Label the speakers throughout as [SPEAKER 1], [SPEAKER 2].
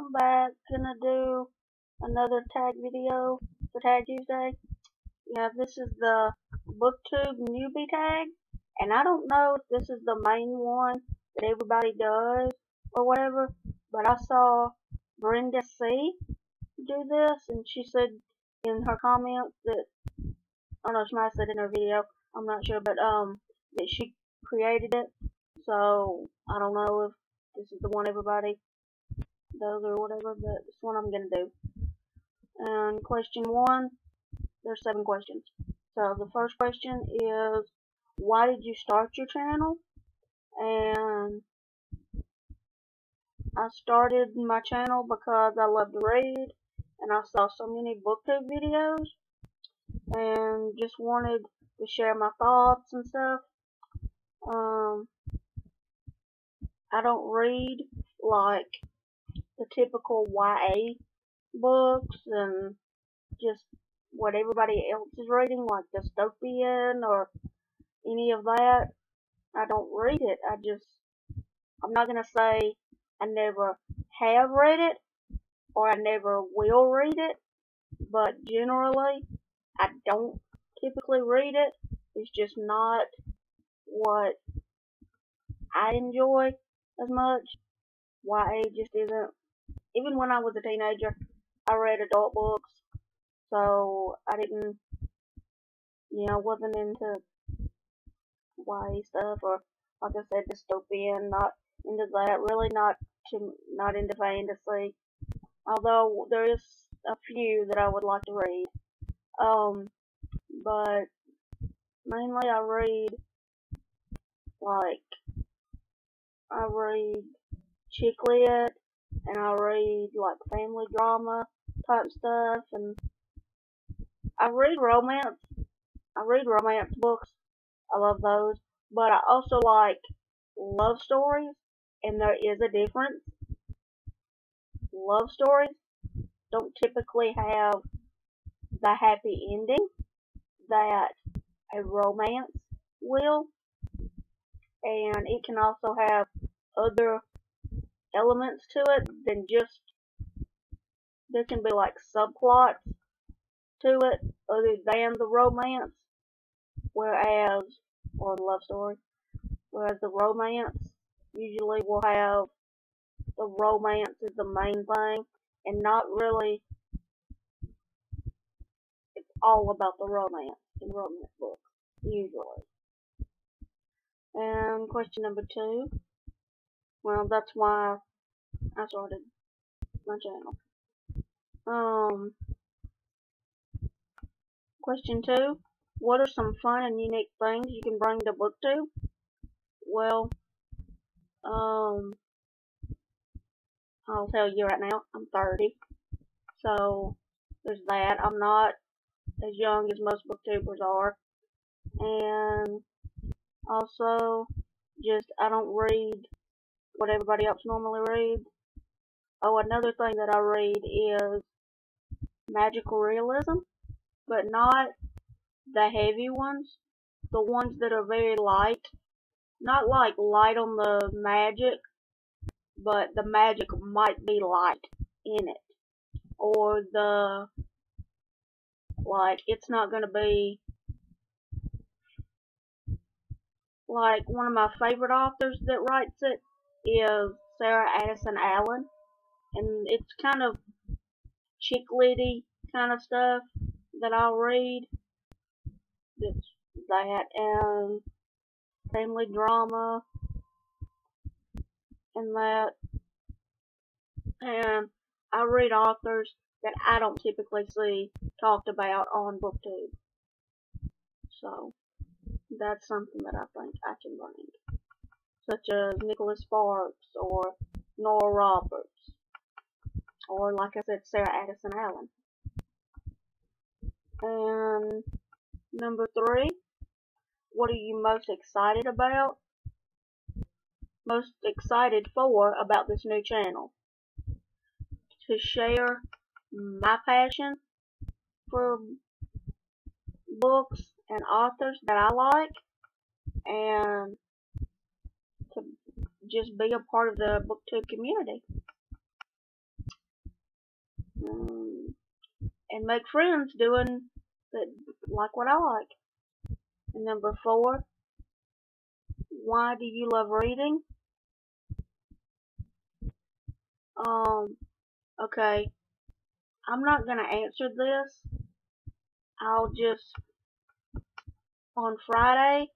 [SPEAKER 1] I'm back. Gonna do another tag video for Tag Tuesday. Yeah, this is the BookTube Newbie tag, and I don't know if this is the main one that everybody does or whatever, but I saw Brenda C do this, and she said in her comments that, I don't know, she might have said in her video, I'm not sure, but that she created it. So I don't know if this is the one everybody does or whatever, but this one I'm gonna do. And question 1, there's 7 questions. So the first question is, why did you start your channel? And I started my channel because I love to read, and I saw so many booktube videos, and just wanted to share my thoughts and stuff. I don't read like the typical YA books and just what everybody else is reading, like dystopian or any of that. I don't read it. I'm not gonna say I never have read it or I never will read it, but generally I don't typically read it. It's just not what I enjoy as much. YA just isn't. Even when I was a teenager, I read adult books, so I didn't, wasn't into YA stuff, or like I said, dystopian, not into that, really not into fantasy, although there is a few that I would like to read, but mainly I read chick lit, and I read like family drama type stuff, and I read romance books. I love those, but I also like love stories, and there is a difference. Love stories don't typically have the happy ending that a romance will, and it can also have other elements to it than just, there can be like subplots to it other than the romance, or the love story, whereas the romance usually will have the romance is the main thing, and not really, it's all about the romance in romance books, usually. And question number 2, well, that's why I started my channel. Question 2, what are some fun and unique things you can bring to BookTube? Well, I'll tell you right now, I'm 30, so there's that. I'm not as young as most booktubers are, and also, I don't read what everybody else normally reads. Oh, another thing that I read is magical realism, but not the heavy ones, the ones that are very light, not like light on the magic, but the magic might be light in it, or it's not gonna be, like, one of my favorite authors that writes it is Sarah Addison Allen, and it's kind of chick litty kind of stuff that I'll read. It's that, and family drama, and that, and I read authors that I don't typically see talked about on BookTube, so that's something that I think I can bring, such as Nicholas Sparks, or Nora Roberts, or like I said, Sarah Addison Allen. And number 3, what are you most excited for about this new channel? To share my passion for books and authors that I like, and to just be a part of the BookTube community. and make friends doing that, like what I like. And number 4, why do you love reading? Okay, I'm not gonna answer this. I'll just, on Friday,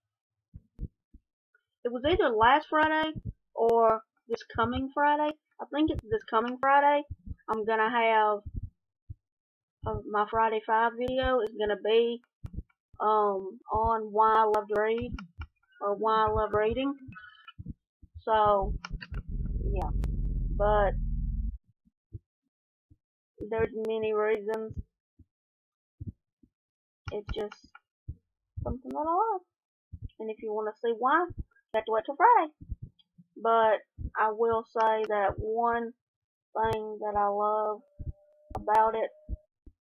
[SPEAKER 1] it was either last Friday or this coming Friday. I think it's this coming Friday. I'm gonna have my Friday 5 video is gonna be on why I love to read, or why I love reading. So yeah, but there's many reasons. It's just something that I love, and if you want to see why, you have to wait till Friday. But I will say that one thing that I love about it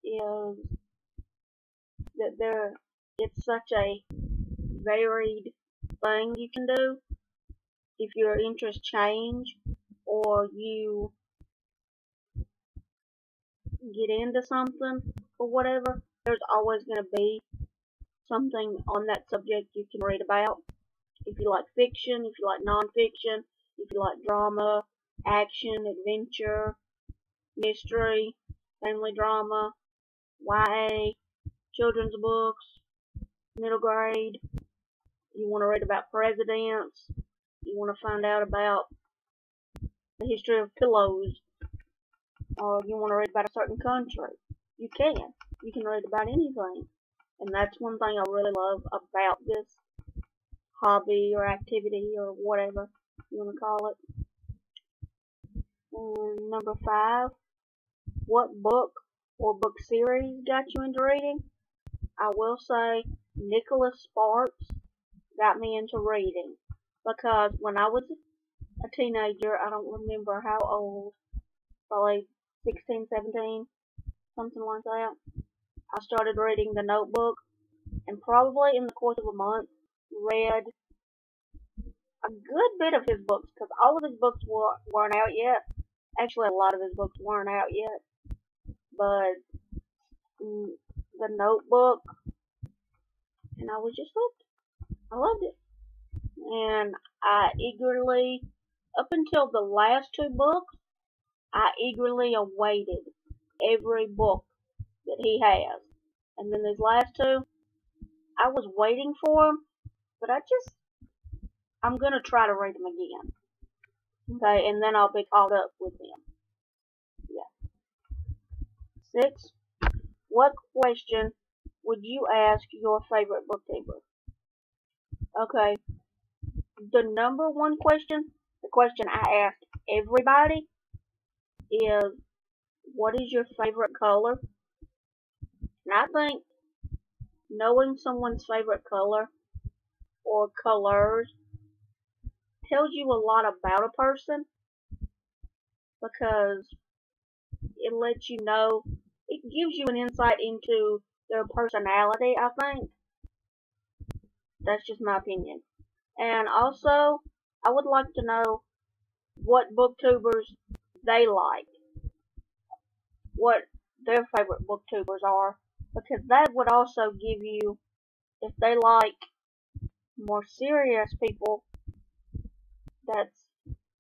[SPEAKER 1] is that it's such a varied thing you can do. If your interests change or you get into something or whatever, there's always going to be something on that subject you can read about. If you like fiction, if you like nonfiction, if you like drama, action, adventure, mystery, family drama, YA, children's books, middle grade, you want to read about presidents, you want to find out about the history of pillows, or you want to read about a certain country, you can. You can read about anything. And that's one thing I really love about this hobby or activity or whatever you want to call it. And number 5, what book or book series got you into reading? I will say Nicholas Sparks got me into reading, because when I was a teenager, I don't remember how old, probably 16, 17, something like that, I started reading The Notebook, and probably in the course of a month read a good bit of his books, because all of his books weren't out yet. Actually, a lot of his books weren't out yet, but The Notebook, and I was just hooked. I loved it. And I eagerly, up until the last 2 books, I eagerly awaited every book that he has. And then these last 2, I was waiting for them, but I'm gonna try to read them again. Okay, and then I'll be caught up with them. Yeah. 6. What question would you ask your favorite booktuber? Okay, the number 1 question, the question I ask everybody is, what is your favorite color? And I think knowing someone's favorite color or colors tells you a lot about a person, because it lets you know, it gives you an insight into their personality, I think. That's just my opinion. And also, I would like to know what booktubers they like, what their favorite booktubers are, because that would also give you, if they like more serious people, that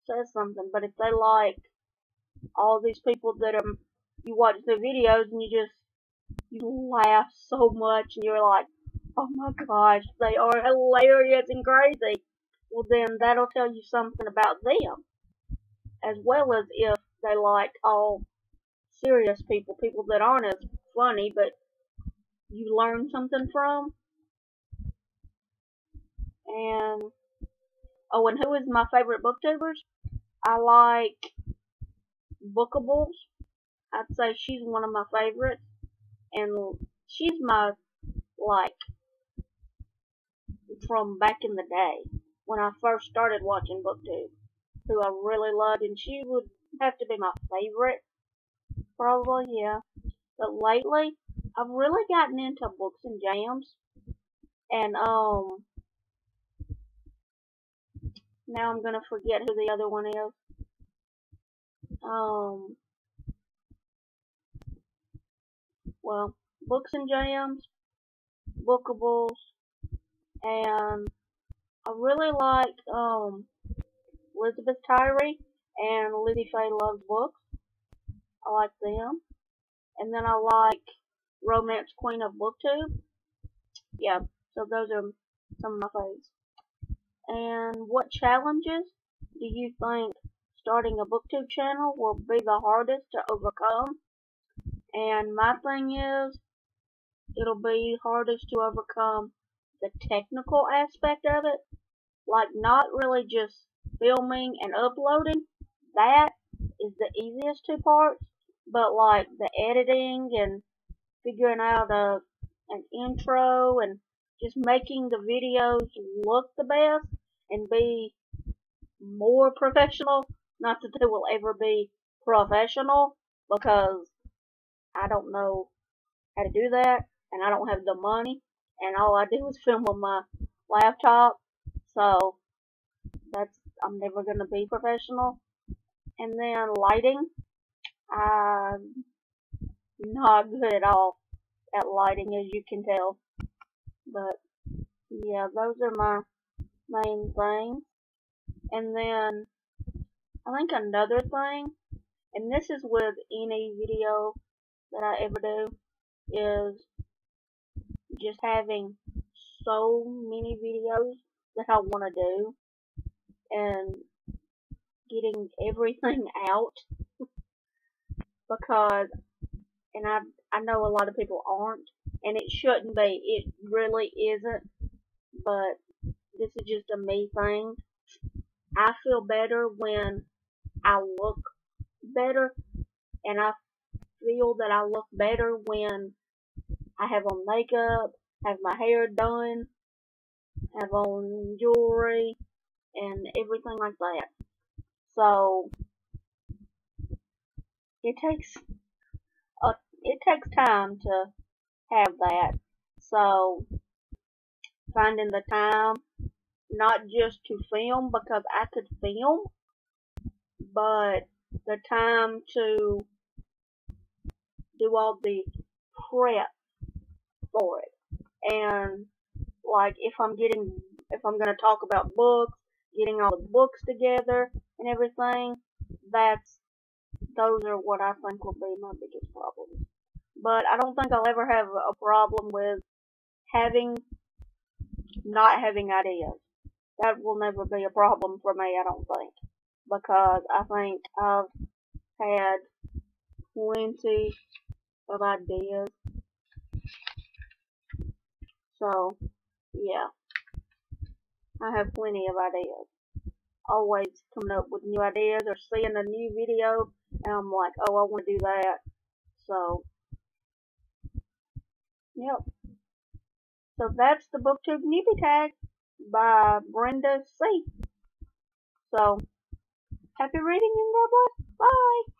[SPEAKER 1] says something. But if they like all these people that you watch the videos and you laugh so much and you're like, oh my gosh, they are hilarious and crazy, well then that'll tell you something about them, as well as if they like all serious people, people that aren't as funny but you learn something from. And and who is my favorite booktubers? I like Bookables. I'd say she's one of my favorites, and she's my, like, from back in the day when I first started watching BookTube, who I really loved, and she would have to be my favorite, probably, yeah. But lately, I've really gotten into books and jams, and now I'm gonna forget who the other one is. well, Books and Jams, Bookables, and I really like Elizabeth Tyree and Lizzie Faye Loves Books. I like them. And then I like Romance Queen of BookTube. Yeah, so those are some of my favorites. And what challenges do you think starting a BookTube channel will be the hardest to overcome? And my thing is, it'll be hardest to overcome the technical aspect of it. Like not really just filming and uploading. That is the easiest two parts. But like the editing and figuring out an intro and just making the videos look the best and be more professional. Not that they will ever be professional because I don't know how to do that and I don't have the money and all I do is film on my laptop. So I'm never gonna be professional. And then lighting, I'm not good at all at lighting as you can tell. But yeah, those are my main things. And then I think another thing, and this is with any video that I ever do, is just having so many videos that I want to do and getting everything out because, and I know a lot of people aren't, and it shouldn't be, it really isn't, but this is just a me thing. I feel better when I look better, and I feel that I look better when I have on makeup, have my hair done, have on jewelry, and everything like that. So it takes time to have that. So finding the time, not just to film because I could film, but the time to do all the prep for it. And like if I'm gonna talk about books, getting all the books together and everything, those are what I think will be my biggest problems. But I don't think I'll ever have a problem with not having ideas. That will never be a problem for me, I don't think. Because I think I've had plenty of ideas. So, yeah, I have plenty of ideas. Always coming up with new ideas or seeing a new video and I'm like, oh, I want to do that. So, yep. So that's the BookTube Newbie tag by Brenda C. So, happy reading and God bless. Bye.